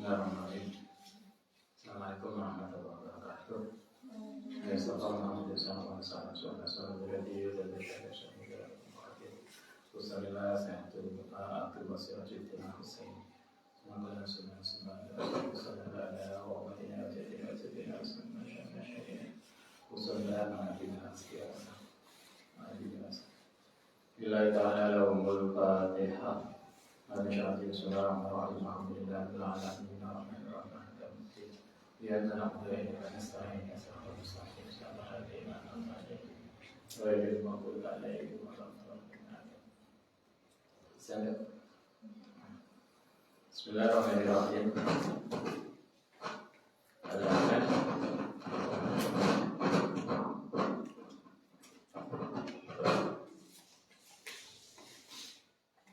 Bismillahirrahmanirrahim. Assalamualaikum warahmatullahi wabarakatuh. Ya sallallahu alaihi wasallam sallallahu alaihi wasallam. Al-Fatihah. Bismillahirrahmanirrahim. Iyyaka na'budu wa iyyaka nasta'in. Ihdinas siratal mustaqim. Ghairil maghdubi 'alaihim waladdallin. Bismillahirrahmanirrahim.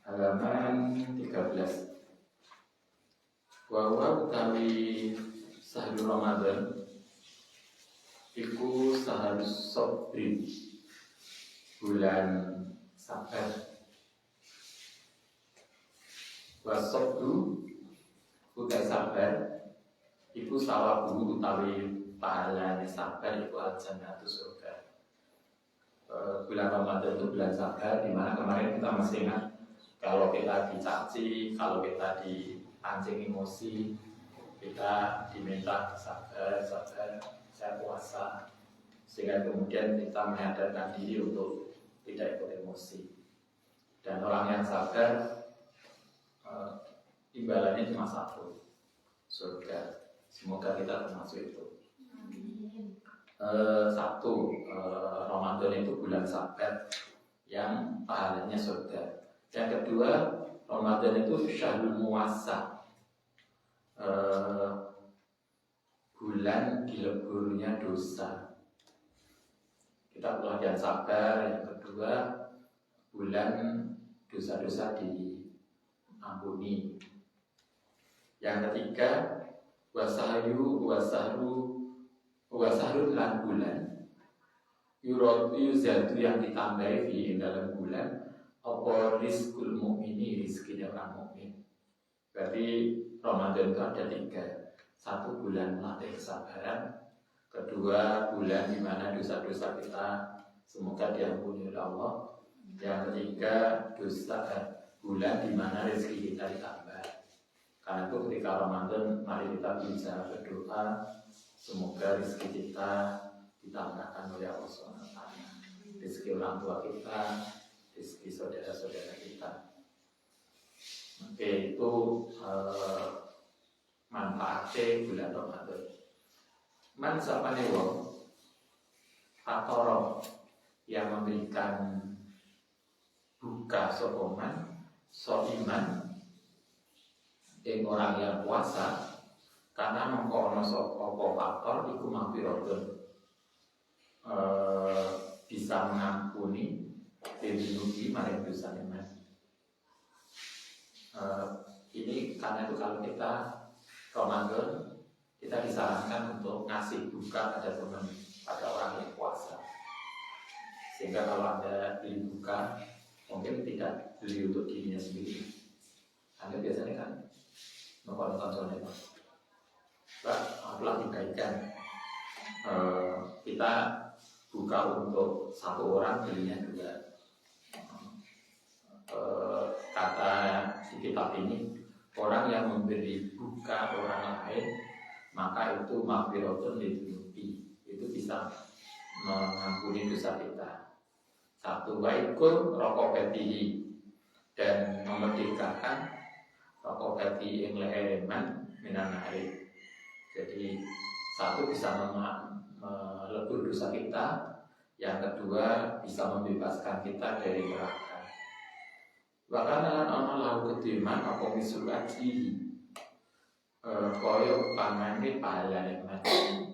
Halaman 13. Wa utawi sahur Ramadan iku sahur sabri, bulan sabar. Wa sabru utai sabar iku sawabu utawi pahalane sabar iku al-jannatu surga. Bulan Ramadan itu bulan sabar, di mana kemarin kita masih ingat kalau kita dicaci, kalau kita dipancing emosi, kita diminta sabar, saya puasa, sehingga kemudian kita menyadarkan diri untuk tidak ikut emosi. Dan orang yang sabar, imbalannya cuma satu, surga. Semoga kita termasuk itu. Ramadan itu bulan sabar yang pahalanya surga. Yang kedua, Ramadan itu syahrul muwassa, bulan dileburnya dosa. Kita belajar sabar. Yang kedua, bulan dosa-dosa diampuni. Yang ketiga, wasahrul lan bulan yuzadu yang ditambahi di dalam bulan apa rizkul mu'mini, rizkinya orang mukmin. Berarti Ramadan itu ada tiga. Satu, bulan melatih kesabaran. Kedua, bulan di mana dosa-dosa kita semoga diampuni oleh Allah. Yang ketiga, bulan di mana rezeki kita ditambah. Karena itu ketika Ramadan, mari kita bisa berdoa semoga rezeki kita ditambahkan oleh Allah SWT. Rezeki orang tua kita, rezeki saudara-saudara kita. Oke, itu manfaatnya bulan Ramadan. Man sapane wong fatoro yang memberikan buka sokoman iman ing orang yang puasa, karena mengkono sopo faktor iku maghfiratun, bisa mengampuni dilugi maring dosa iman. Ini karena itu kalau kita Ramadan, kita disarankan untuk ngasih buka pada teman, pada orang yang puasa. Sehingga kalau Anda beli buka, mungkin tidak beli untuk dirinya sendiri. Anda biasanya kan nonton-nonton itu. Pak, akulah dibaikan. Kita buka untuk satu orang, belinya juga. Kata di kitab ini, orang yang memberi buka orang lain, maka itu maghfiratun lidzunubi, itu bisa mengampuni dosa kita. Satu, waikul rokobetihi, dan memerdekakan rokobeti yang lehereman minanari. Jadi satu, bisa melebur dosa kita. Yang kedua, bisa membebaskan kita dari neraka. Bahkan ana lahu kediman apa misul aji koyo pangane pahalane mati.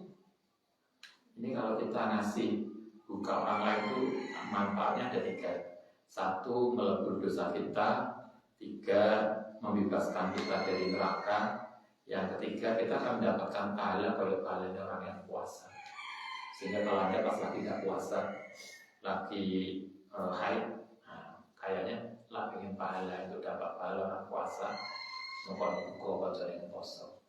Ini kalau kita ngasih buka orang lain itu manfaatnya ada tiga. Satu, melebur dosa kita. Tiga, membebaskan kita dari neraka. Yang ketiga, kita akan mendapatkan pahala kalau pahala orang yang puasa. Sehingga kalau Anda pas lagi tidak puasa, lagi haid, kayaknya lah ingin pahala itu dapat pahala orang puasa, mengkon buka baca yang poso.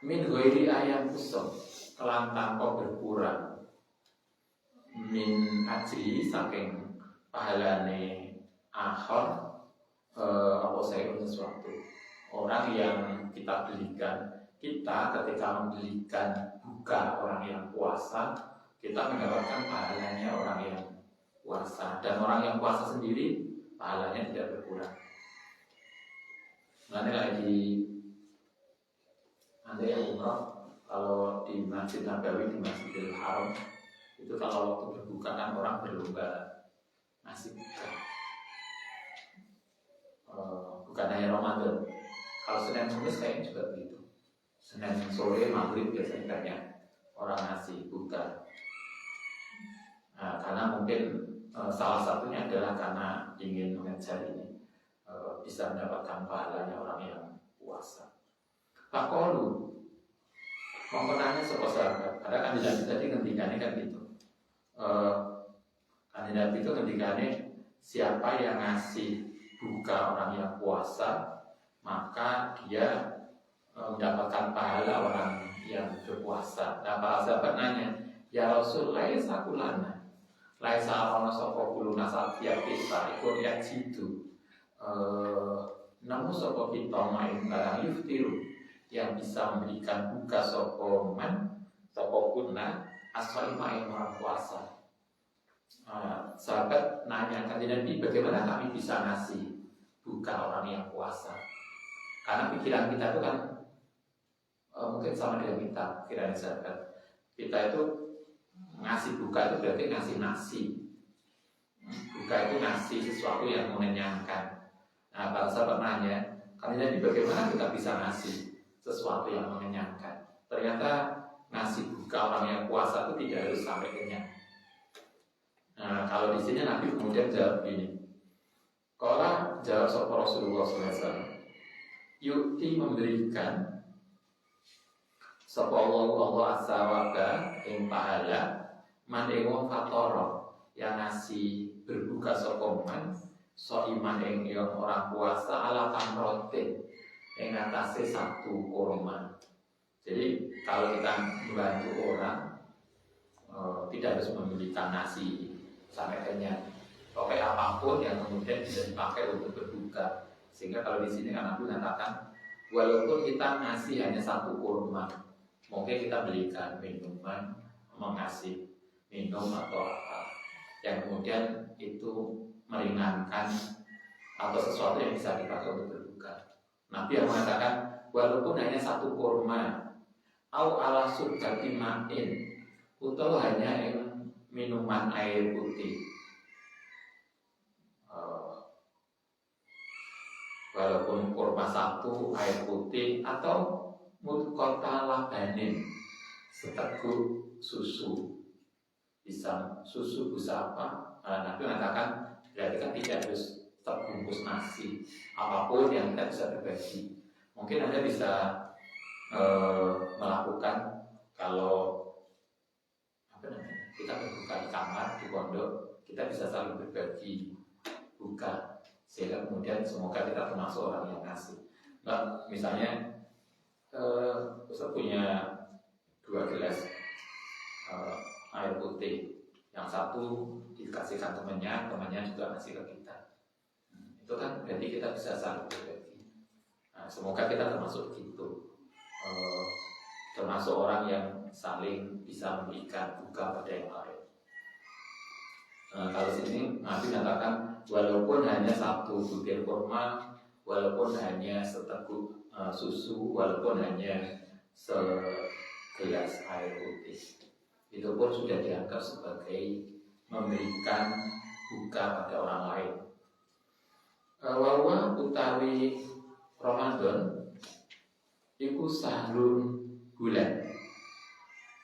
Min ghairi ayam kusum kelan tanpa berkurang, min ajri saking pahalane akhir apa saya sesuatu. Orang yang kita belikan, kita ketika membelikan buka orang yang puasa, kita mendapatkan pahalanya orang yang puasa, dan orang yang puasa sendiri pahalanya tidak berkurang. Nanti lagi Anda yang umrah, kalau di Masjid Nabawi, di Masjidil Haram, itu kalau waktu berbuka kan orang berlomba ngasih buka. Bukan hanya Ramadan. Kalau Senin Kamis kayaknya juga begitu. Senin sore maghrib biasanya banyak orang ngasih buka. Karena mungkin salah satunya adalah karena ingin mengejar ini bisa mendapatkan pahalanya orang yang puasa. Pakolu mengkonanya sebuah sahabat. Ada kandidat tadi ngendikane kan gitu. Kandidat itu ngendikane siapa yang ngasih buka orang yang puasa, maka dia mendapatkan pahala orang yang berpuasa. Nah, para sahabat nanya, ya Rasul, laisa kulana, laisa arana sapa kuluna satya kita ikut ya jitu. Namun sapa kita main barang yuftiru yang bisa memberikan buka sapa man sapa kuna asal main orang puasa. Sahabat nanya kan Nabi, bagaimana kami bisa ngasih buka orang yang puasa? Karena pikiran kita itu kan mungkin sama dengan kita, pikiran sahabat. Kita itu ngasih buka itu berarti ngasih nasi. Buka itu ngasih sesuatu yang mengenyangkan. Nah, para sahabat nanya, kan Nabi, bagaimana kita bisa ngasih sesuatu yang mengenyangkan? Ternyata ngasih buka orang yang puasa itu tidak harus sampai kenyang. Nah, kalau di sini Nabi kemudian jawab gini. Kalau jawab sapa Rasulullah SAW, yukti memberikan sapa Allah asawaba ing pahala man ing wong fatara yang ngasih berbuka sapa man so iman ing orang puasa ala tamrotin ing atase satu kurma. Jadi kalau kita membantu orang tidak harus memberikan nasi sampai kenyang, pakai apapun yang kemudian bisa dipakai untuk berbuka. Sehingga kalau di sini kan Nabi mengatakan, walaupun kita ngasih hanya satu kurma, mungkin kita belikan minuman, mengasih minum atau apa, yang kemudian itu meringankan atau sesuatu yang bisa dipakai untuk berbuka. Nabi yang mengatakan, walaupun hanya satu kurma, au ala surgati ma'in, atau hanya yang minuman air putih, walaupun kurma satu air putih, atau mutkota labanin seteguk susu, bisa susu bisa apa? Nabi mengatakan berarti kan tidak harus terbungkus nasi, apapun yang kita bisa berbagi. Mungkin Anda bisa melakukan kalau kita berbuka di kamar, di pondok, kita bisa saling berbagi buka, sehingga kemudian semoga kita termasuk orang yang ngasih. Nah, misalnya Ustaz punya 2 gelas air putih, yang satu dikasihkan temannya juga ngasih ke kita. Itu kan berarti kita bisa saling berbagi. Nah, semoga kita termasuk gitu, termasuk orang yang saling bisa memberikan buka pada yang lain. Kalau sini Nabi mengatakan walaupun hanya satu butir kurma, walaupun hanya seteguk susu, walaupun hanya segelas air putih, itu pun sudah dianggap sebagai memberikan buka pada orang lain. Wawa utawi Ramadan iku sahrun bulan.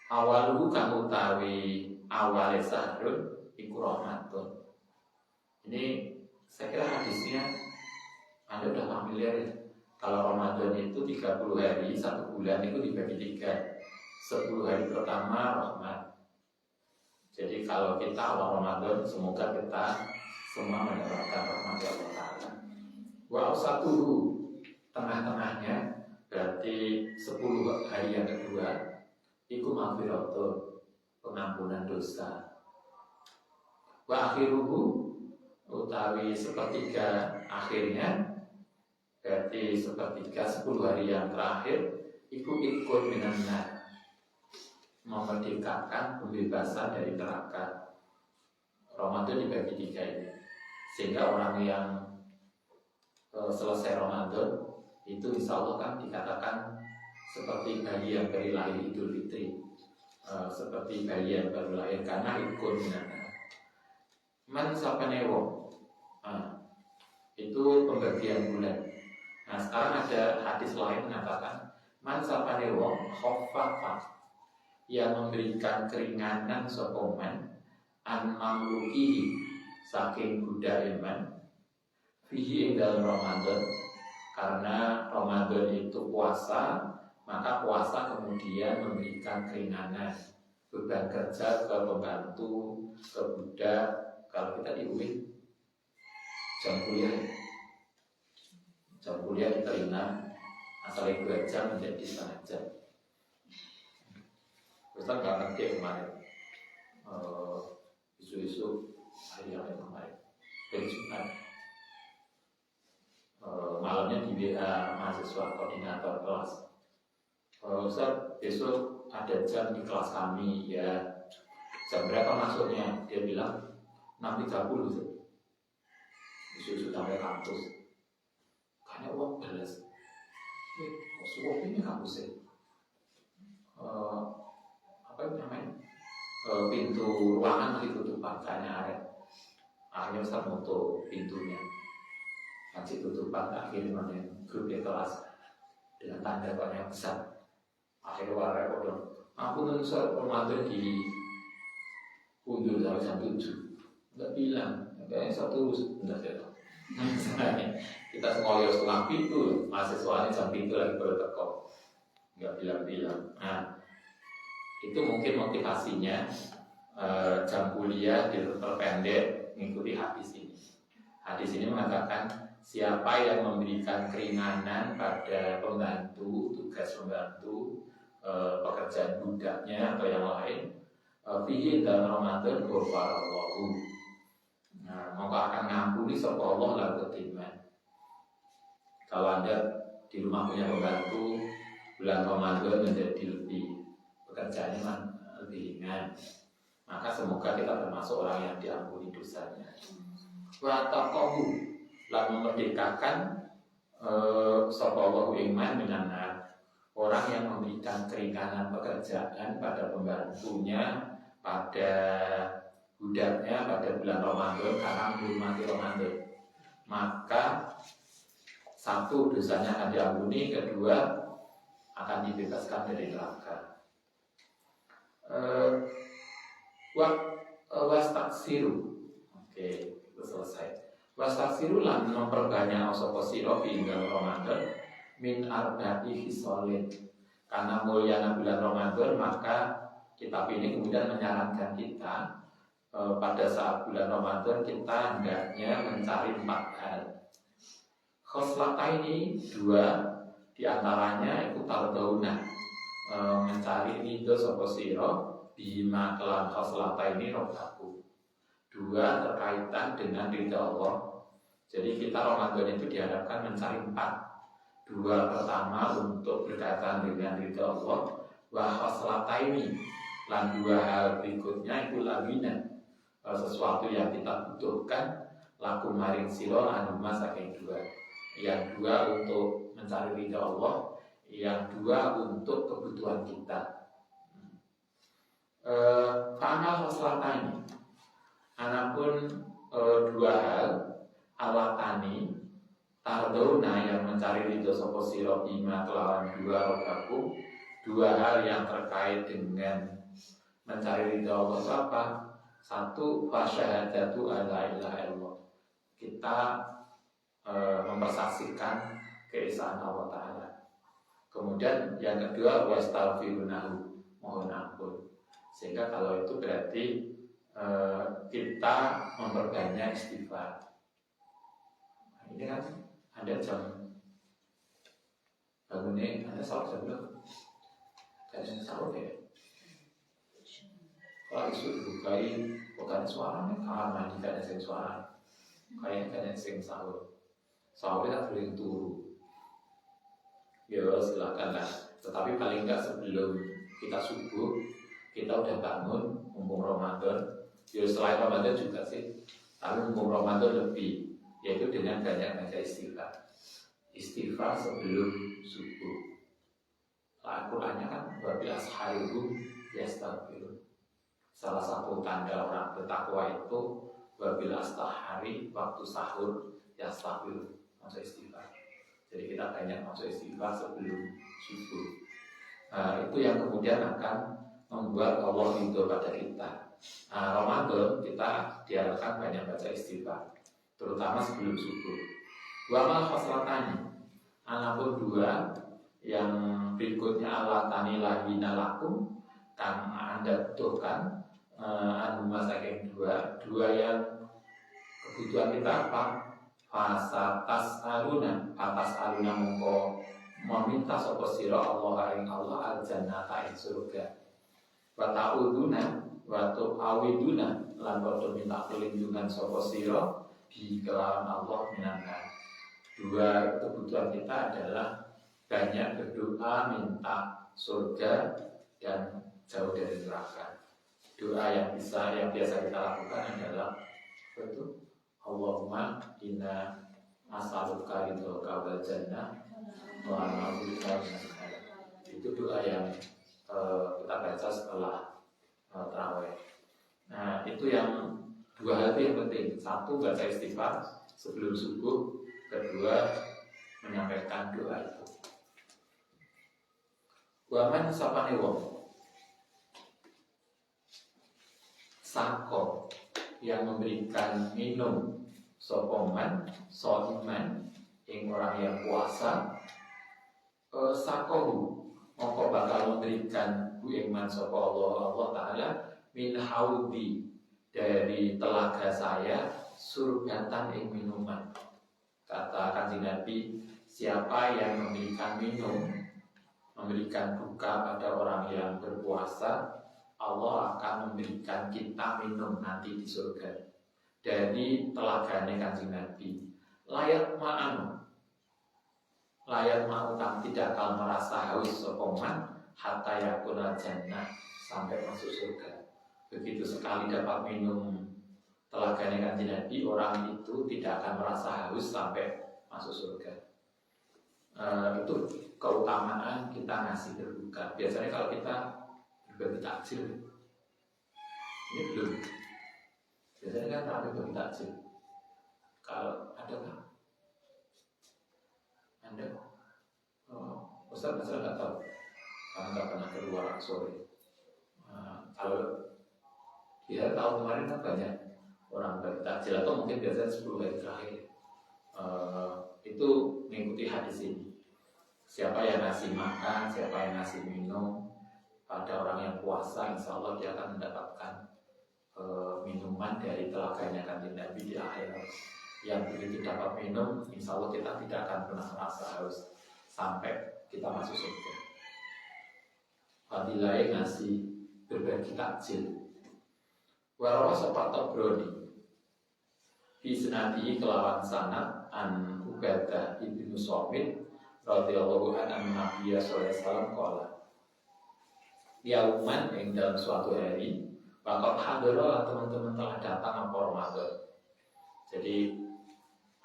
Awaluhu kang utawi awale sahrun iku Ramadan. Ini saya kira hadisnya Anda sudah familiar ya. Kalau Ramadan itu 30 hari, 1 bulan itu dibagi 3. 10 hari pertama rahmat. Jadi kalau kita awal Ramadan, semoga kita semua mendapatkan rahmat Allah Ta'ala. Wa ausatuhu, tengah-tengahnya Berarti 10 hari yang kedua iku maghfiratu, pengampunan dosa. Wa akhiruhu, utawi sepertiga akhirnya, berarti sepertiga 10 hari yang terakhir iku ikut minannar, memerdekakan, pembebasan dari neraka. Ramadan dibagi 3 ini, sehingga orang yang selesai Ramadan itu insya Allah kan dikatakan seperti bayi yang baru lahir Idul Fitri, seperti bayi yang baru lahir, karena ikut minannar. Man sapane wong, itu pembagian bulan. Nah sekarang ada hadis lain mengatakan man sapane wong khaffafa, yang memberikan keringanan sokoman an mamlukihi, saking budak iman fihi ing dalam Ramadan. Karena Ramadan itu puasa, maka puasa kemudian memberikan keringanan beban kerja ke pembantu, ke budak. Kalau kita di UIN jam kuliah diterima asalnya 2 jam menjadi setengah jam. Ustaz nggak ngerti kemarin, isu-isu hari yang kemarin hari Jumat, malamnya di WA mahasiswa koordinator kelas, Ustaz besok ada jam di kelas kami ya, jam berapa masuknya? Dia bilang 6.30. Isu-isu sampai kampus, karena uang belas. Kok suap ini kampusnya? Apa itu namanya? Pintu ruangan ditutup pakainya aret. Akhirnya Ustaz moto pintunya, masih tutupan, akhirnya grupnya kelas dengan tanda banyak besar. Akhirnya warai kodong, ampun Ustaz, Ramadan di undur sampai jam 7. Enggak bilang, kayak satu enggak ada. Kita sekolah setengah pintu, mahasiswanya jam pintu lagi bertekok, enggak bilang-bilang. Nah, itu mungkin motivasinya jam kuliah diperpendek mengikuti hadis ini. Hadis ini mengatakan siapa yang memberikan keringanan pada pembantu, tugas pembantu, pekerjaan budaknya atau yang lain, fihi dalam Ramadan ghafarallahu. Nah, maka akan ngampuni sapa Allah lagu timan. Kalau Anda di rumah punya pembantu, bulan Ramadan menjadi lebih pekerjaannya lebih ringan, maka semoga kita termasuk orang yang diampuni dosanya. Wa taqahu, lan memerdekakan sapa Allahu iman minannar, orang yang memberikan keringanan pekerjaan pada pembantunya, pada budaknya pada bulan Ramadan karena menghormati Ramadan, maka 1, dosanya akan diampuni, 2, akan dibebaskan dari neraka. Wastaksiru, oke, itu selesai. Wastaksiru lan memperbanyak sapa sira fi Ramadan min arba'i khisalin, karena mulyana bulan Ramadan maka kitab ini kemudian menyarankan kita pada saat bulan Ramadan kita hendaknya mencari 4 hal. Khoslata ini 2 diantaranya itu tardauna, mencari ridho sapa sira bima kelan khoslata ini robaku. 2 terkaitan dengan ridho Allah. Jadi kita Ramadan itu diharapkan mencari 4. 2 pertama untuk berkaitan dengan ridho Allah, wa khoslata ini, lan 2 hal berikutnya itu lagina, sesuatu yang kita butuhkan, laku maring siro anuma saking 2. Yang 2 untuk mencari ridha Allah, yang 2 untuk kebutuhan kita. Fa'amal khoslatani, anapun 2 hal, alatani tardona yang mencari ridha sapa sira bima kelawan 2 robaku, 2 hal yang terkait dengan mencari ridha Allah apa? 1, fasyahadatu alla ilaha illallah, kita mempersaksikan keesaan Allah Ta'ala. Kemudian yang kedua, wastaghfirunahu, mohon ampun. Sehingga kalau itu berarti kita memperbanyak istighfar. Nah, ini kan Anda jam bangun ini ada sahur jam berapa? Kayaknya sahur ya. Kalau isu dibukai, bukan suaranya kamar mandi kan ada suara. Kayaknya kan yang sahur. Sahurnya tak boleh turu. Ya silakan lah. Tetapi paling enggak sebelum kita subuh, kita udah bangun mumpung Ramadan. Ya selain Ramadan juga sih. Tapi mumpung Ramadan lebih, yaitu dengan banyak baca istighfar. Istighfar sebelum subuh. Al-Qur'annya kan wabil asharihu yastaghfirun. Salah satu tanda orang bertakwa itu wabil astahari waktu sahur yastaghfirun, masuk istighfar. Jadi kita banyak masuk istighfar sebelum subuh. Itu yang kemudian akan membuat Allah ridho pada kita. Ramadan kita diharapkan banyak baca istighfar, terutama sebelum subuh. Wa mal khoslatani, anapun dua yang berikutnya Allah tani lahina lakum, kang anda butuhkan anu masakin dua yang kebutuhan kita apa? Fasatas aluna mongko meminta sapa sira Allah ing Allah al-jannata ing surga. Wa ta'uduna wa tu'awiduna lan padha minta perlindungan sapa sira bi kelawan Allah minanna. Dua kebutuhan kita adalah banyak berdoa minta surga dan jauh dari neraka. Doa yang biasa kita lakukan adalah apa itu? Allahumma inna as'aluka ridhoka wal jannah wa a'udzubika minan nar. Itu doa yang kita baca setelah tarawih. Nah, itu yang dua hal itu yang penting. Satu, baca istighfar sebelum subuh. Kedua, menyampaikan doa itu. Wa man sapane wong sako yang memberikan minum sopoman soiman yang orang yang puasa sakohu mongko bakal memberikan bu iman sopo Allah Ta'ala min haudi dari telaga saya surbatan ing minuman. Kata Kanjeng Nabi, siapa yang memberikan minum, memberikan buka pada orang yang berpuasa, Allah akan memberikan kita minum nanti di surga dari telaganya Kanjeng Nabi. Layak ma'utam tidak akan merasa haus sokongan hatta yakuna jannah sampai masuk surga. Begitu sekali dapat minum telaganya Kanjeng Nabi, orang itu tidak akan merasa haus sampai masuk surga. Itu keutamaan kita ngasih berbuka. Biasanya kalau kita berbagi takjil, ini belum. Biasanya kan ramai berbagi takjil. Kalau ada kan? Anda? Ustaz nggak tahu. Karena nggak pernah keluar sore. Kalau ya tahun kemarin kan banyak orang berbagi takjil, atau mungkin biasanya 10 hari terakhir. Itu mengikuti hadis ini. Siapa yang ngasih makan, siapa yang ngasih minum pada orang yang puasa, insya Allah dia akan mendapatkan minuman dari telaganya Kanjeng Nabi di akhirat. Yang begitu dapat minum, insya Allah kita tidak akan pernah merasa haus sampai kita masuk surga. Fadilah ngasih berbagi takjil. Warawa sopat Tabrani fi senadi kelawan sanad an Ubadah ibnu Somit radhiyallahu anhu Nabi sallallahu alaihi wasallam qala yauman yang dalam suatu hari waqad hadara teman-teman telah datang apa Ramadan. Jadi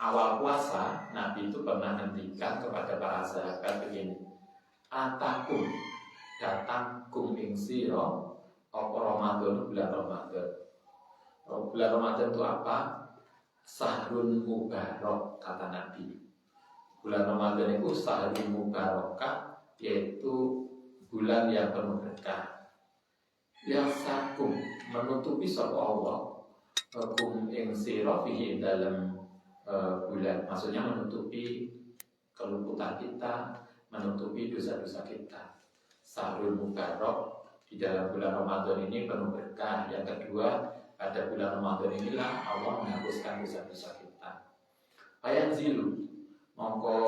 awal puasa Nabi itu pernah ngendikan kepada para sahabat begini, atakum datang kum ing sira apa Ramadan, bulan Ramadan. Bulan Ramadan itu apa? Sahrun mubarak kata Nabi. Bulan Ramadan itu sahrun mubarakah, yaitu bulan yang penuh berkah. Yang sakum menutupi sapa Allah kum ing sira fihi dalam bulan, maksudnya menutupi keluputan kita, menutupi dosa-dosa kita. Sahrul mubarak di dalam bulan Ramadan ini penuh berkah. Yang kedua, pada bulan Ramadan inilah Allah menghapuskan dosa-dosa kita. Fayanzilu mongko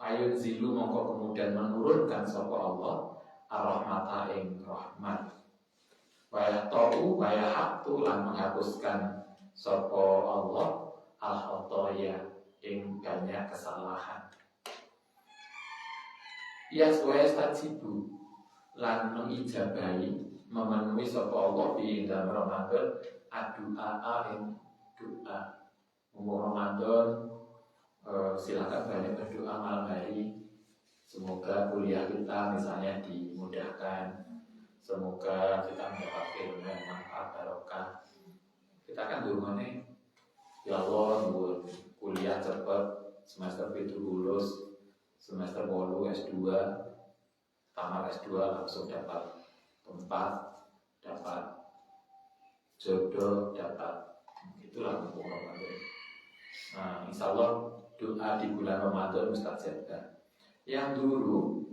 ayun zilu mongko kemudian menurunkan sapa Allah ar-rahmata ing rahmat wa yaqtu wa yahtu lan menghapuskan sapa Allah al-khataya ing banyak kesalahan. Tajibu lan mengijabahi memenuhi sapa Allah di dalam Ramadan addu'a ing doa. Umur Ramadan silakan banyak berdoa malam hari. Semoga kuliah kita misalnya dimudahkan. Semoga kita mendapat ilmu yang manfaat barokah. Kita kan di rumah nih, ya Allah, kuliah cepat, semester itu lulus, semester 8 S2, tamat S2 langsung dapat tempat, dapat jodoh, dapat itulah umur Ramadan. Nah, insya Allah doa di bulan Ramadan mustajabah. Yang dulu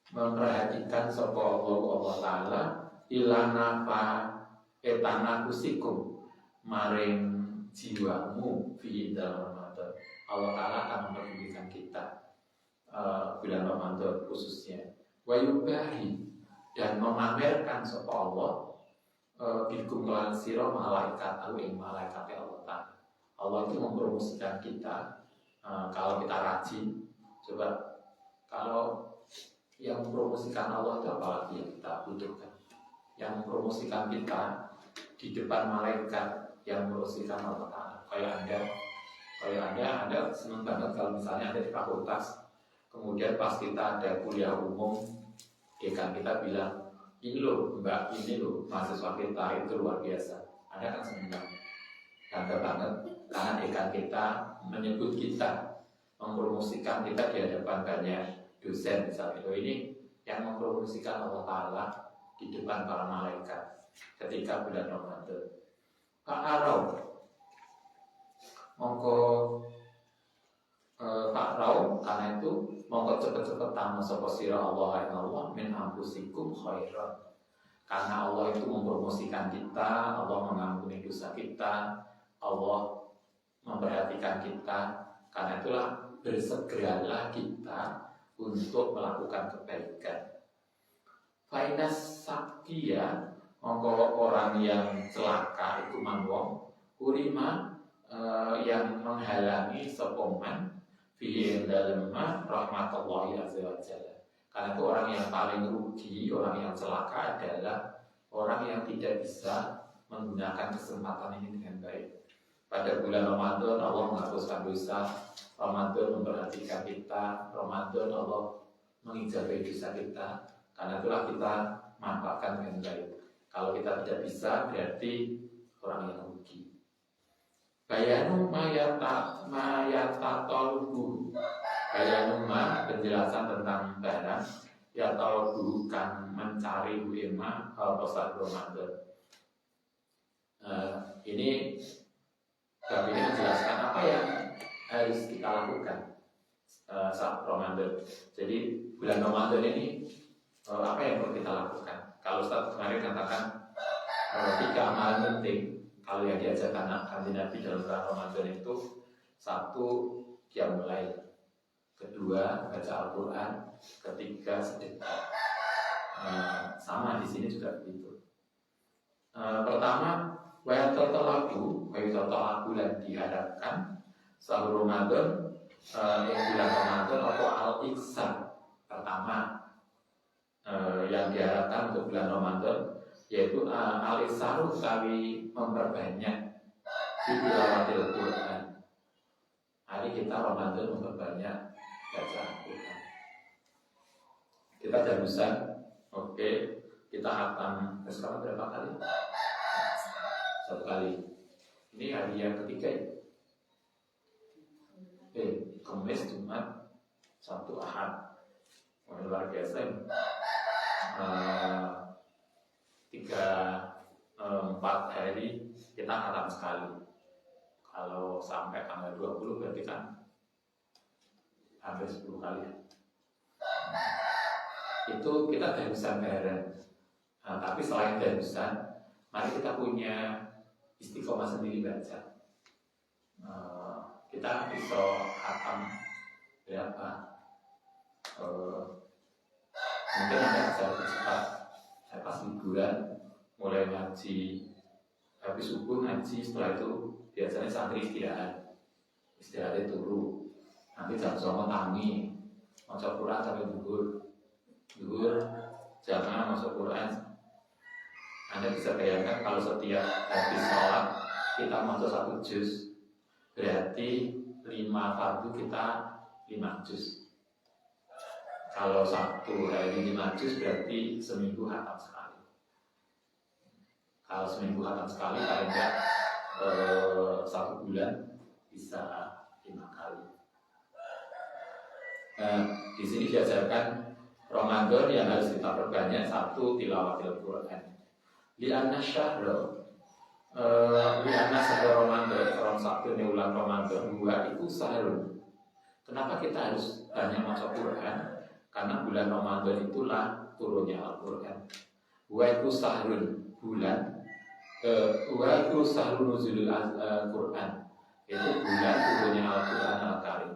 memperhatikan sapa Allah Ta'ala ilana fa etana kusikum maring jiwamu fi dalam Ramadan. Allah Ta'ala akan memperhatikan kita bulan Ramadan khususnya wayubahi dan memamerkan sapa Allah bikum kelan sira malaikat atau malaikat Allah Ta'ala. Allah itu mempromosikan kita kalau kita rajin. Coba kalau yang mempromosikan Allah itu apalagi yang kita butuhkan. Yang mempromosikan kita di depan malaikat yang mempromosikan Allah Ta'ala. Kayak Anda senang banget kalau misalnya ada di fakultas, kemudian pas kita ada kuliah umum, dekan kita bilang, ini loh mbak, ini loh mahasiswa kita itu luar biasa. Anda kan senang banget, bangga banget karena dekan kita menyebut kita, mempromosikan kita di hadapan banyak dosen misalnya. Ini yang mempromosikan Allah Ta'ala di depan para malaikat ketika bulan Ramadan. Fa'arau mongko Fa'arau karena itu mongko cepet-cepet tamu sapa sira Allah ya Allah min anfusikum khairan. Karena Allah itu mempromosikan kita, Allah mengampuni dosa kita, Allah memperhatikan kita. Karena itulah bersegeralah kita untuk melakukan kebaikan. Fainas sakia mongko orang yang celaka itu manwong urima yang menghalangi sopoman fi dalam rahmatullahi azza wa jalla. Karena itu orang yang paling rugi, orang yang celaka adalah orang yang tidak bisa menggunakan kesempatan ini dengan baik. Pada bulan Ramadan Allah menghapuskan dosa, Ramadan memperhatikan kita, Ramadan Allah mengijabahi dosa kita. Karena itulah kita manfaatkan dengan baik. Kalau kita tidak bisa berarti orang yang rugi. Bayanu mayata tolbu. Bayanu ma penjelasan tentang barang ya tolbu kan mencari ulama pasal Ramadan. Ini bab ini menjelaskan apa yang harus kita lakukan saat Ramadan. Jadi bulan Ramadan ini apa yang perlu kita lakukan? Kalau Ustaz kemarin katakan 3 amalan penting kalau yang diajarkan Kanjeng Nabi dalam bulan Ramadan itu, 1 qiyamul lail, 2 baca Al-Quran, 3 sedekah. Sama di sini juga begitu. Pertama wayatolaku dan dihadapkan sahur Ramadan bulan Ramadan atau al-iksan. Pertama yang diharapkan untuk bulan Ramadan yaitu al-iksaru kami memperbanyak di tilawatil Quran. Hari kita Ramadan memperbanyak baca Al-Quran. Kita jarusan, oke, kita hatam sekarang berapa kali? 1 kali. Ini hari yang ketiga ya? Kamis, Jumat, Sabtu, Ahad. Luar biasa ya. 4 hari kita hatam sekali. Kalau sampai tanggal 20 berarti kan hampir 10 kali. Itu kita darusan bareng. Tapi selain darusan, mari kita punya istiqomah sendiri baca. Kita bisa hatam berapa? Mungkin Anda bisa lebih cepat. Saya pas liburan mulai ngaji, habis subuh ngaji, setelah itu biasanya santri istirahat turu. Nanti jam 09.00 tangi, maca Quran sampai duhur, jamaah maca Quran. Anda bisa bayangkan kalau setiap habis sholat kita maca 1 juz, berarti 5 fardu kita 5 juz. Kalau satu hari 5 juz berarti seminggu khatam sekali. Kalau seminggu khatam sekali, paling enggak 1 bulan bisa 5 kali. Di sini diajarkan Ramadan yang harus kita perbanyak. 1, tilawatil Quran. Lianna syahrul Ramadan, orang satu ini ulang Ramadan, 2 itu sahrun. Kenapa kita harus banyak maca Quran? Karena bulan Ramadan itulah turunnya Al-Quran. 2 itu sahrun, bulan. 2 itu sahrun nuzulul Quran, itu bulan turunnya Al-Quran Al-Karim.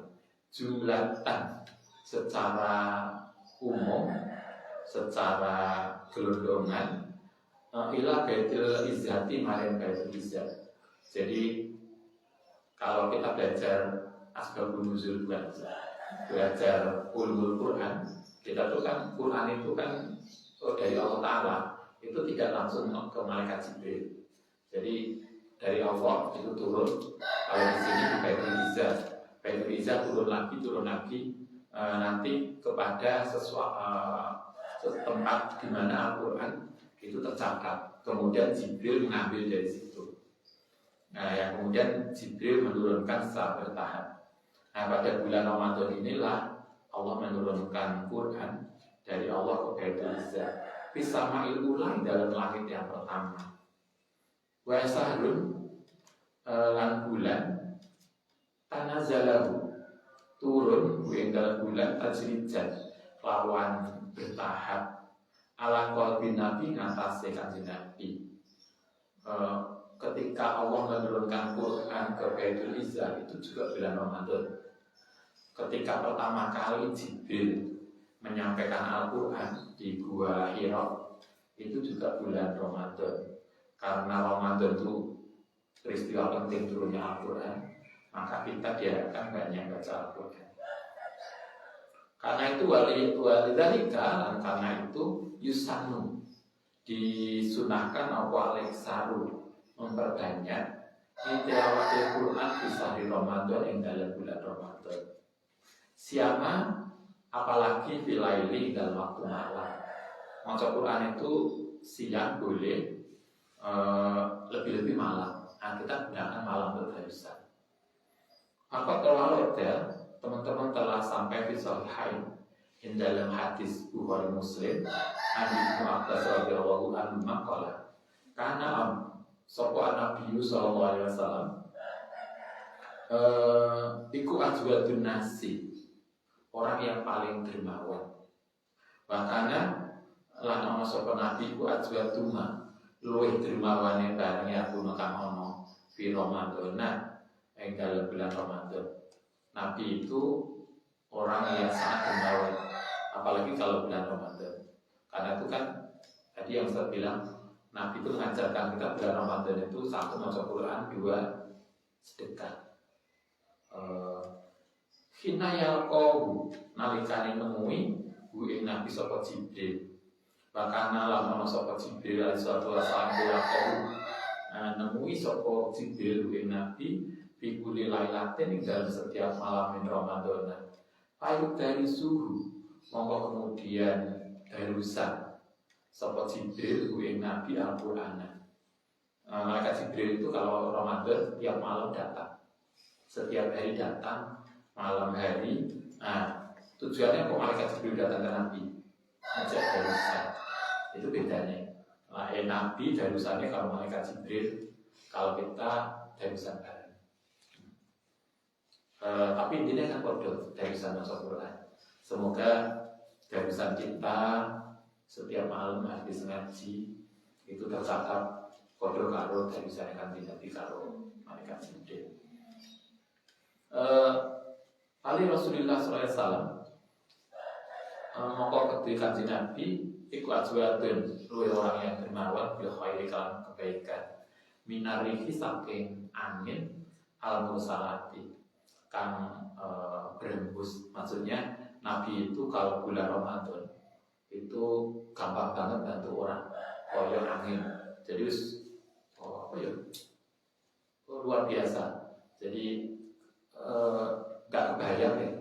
Jumlatan secara umum, secara gelondongan, ila baitul izzati maring baitul izzat. Jadi kalau kita belajar asbabun nuzul, belajar ulumul Quran, kita tuh kan Quran itu kan dari Allah Ta'ala, itu tidak langsung ke malaikat Jibril. Jadi dari Allah itu turun. Kalau di sini di baitul izzat turun lagi, nanti kepada sesuatu tempat di mana Al-Quran itu tercatat. Kemudian Jibril mengambil dari situ. Nah, yang kemudian Jibril menurunkan secara bertahap. Nah, pada bulan Ramadan inilah Allah menurunkan Quran dari Allah ke Baitul Izzah. Bisama'il ulang dalam langit yang pertama. Wa sahrun lan bulan tanazalahu turun dalam bulan tajrijan lawan bertahap ala qalbin Nabi ngatasi kanjeng Nabi. Ketika Allah menurunkan Quran ke Baitul Izzah itu juga bulan Ramadan. Ketika pertama kali Jibril menyampaikan Al-Quran di Gua Hira itu juga bulan Ramadan. Karena Ramadan itu peristiwa penting turunnya Al-Quran, maka kita diharapkan banyak baca Al-Quran. Karena itu walidhalika, dan karena itu yusanu disunahkan apa aleksaru memperbanyak tilawatil Quran di sehari Ramadan yang dalam bulan Ramadan. Siapa apalagi filaili dalam waktu malam. Maca Quran itu siang boleh, lebih-lebih malam. Nah, kita gunakan malam berbarusan. Maka kalau ada teman-teman telah sampai di Sahihain dalam hadis Bukhari Muslim, hadis Ibnu Abbas radhiyallahu anhu maqala karena sapa Nabi sallallahu alaihi wasallam iku ajwadun nasi, orang yang paling dermawan. Bahkan lan ana sapa Nabi iku ajwaduma, luwih dermawane bareng ya kuno kang ana fi Ramadan ing dalem bulan Ramadan. Nabi itu orang yang sangat dermawan, apalagi kalau bulan Ramadan. Karena itu kan tadi yang saya bilang, Nabi itu mengajarkan kita bulan Ramadan itu 1 maca Quran, 2 sedekah. Hina yalqahu nalikane nemui ing Nabi sapa Jibril. Bahkan lan ana sapa Jibril alaihi wasallam yalqahu nemui sapa Jibril ing Nabi fi kulli lailatin ing dalam setiap malam min Ramadan. Payu dari suhu monggo kemudian darusan sapa Jibril ing Nabi Al-Qur'an. Malaikat Jibril itu kalau Ramadan tiap malam datang. Setiap hari datang malam hari. Nah, tujuannya kok malaikat Jibril datang ke Nabi? Ngajak darusan. Itu bedanya. Nah, Nabi darusannya kalau malaikat Jibril, kalau kita darusan bareng. Tapi intinya kan kode darusan masuk Quran. Semoga darusan kita setiap malam habis ngaji itu tercatat kode karo darusan kan tidak karo malaikat Jibril. kali Rasulullah SAW mongko kedue Kanjeng Nabi iku ajwadun luwih orang yang dermawan bil khairi kalan kebaikan minarihi saking angin al mursalati kang berembus. Maksudnya Nabi itu kalau bulan Ramadan itu gampang banget bantu orang koyo angin. Jadi luar biasa. Jadi nggak kebayang ya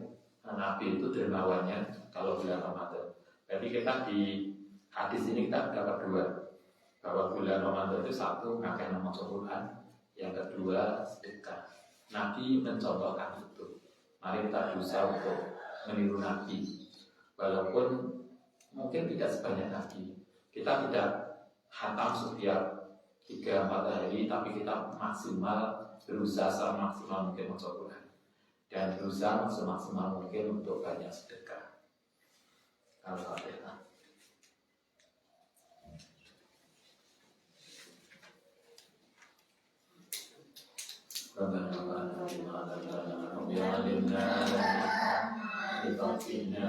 Nabi itu dermawannya kalau bulan Ramadan. Jadi kita di hadis ini kita dapat dua, bahwa bulan Ramadan itu satu ngakeh nama Tuhan, yang kedua sedekah. Nabi mencontohkan itu. Mari kita berusaha untuk meniru Nabi. Walaupun mungkin tidak sebanyak Nabi, kita tidak hantam setiap 3-4 hari, tapi kita maksimal berusaha semaksimal mungkin untuk Tuhan dan berusaha semaksimal mungkin untuk banyak sedekah. Al-Fatihah. Rabbana wa atina